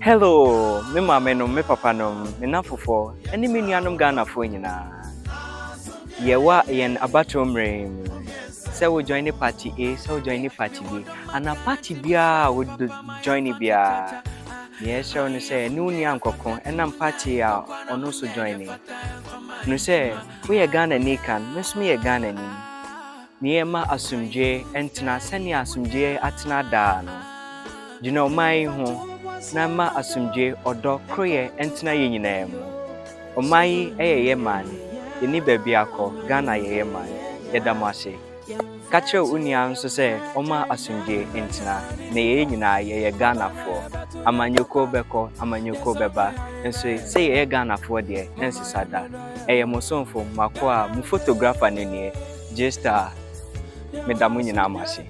Hello, me mama no me papa no me nafofo ene me nuanom Ghana fo nyina. Ye wa yen abatomre say we join the party A, say we join the party B. And a party B we join the B. Yes, so no say no ni ankoko enam party a ono so joining. No say we Ghana ni kan, me Ghana ni. Niema asumje entna sani asumje atna da no. You know my ho na ma asumje odo kroye entna ye nyina mu. Omai ye man. Ye ni baby akọ Ghana ye man. Ye damase. Kache unia nso se oma asumje entna na ye nyina ye Ghana fo. Amanyoko beko amanyoko beba. Nso se ye Ghana fo de ensisada. Eye mosonfo makwa mu photographer ne GStar. Me damu nyina amase.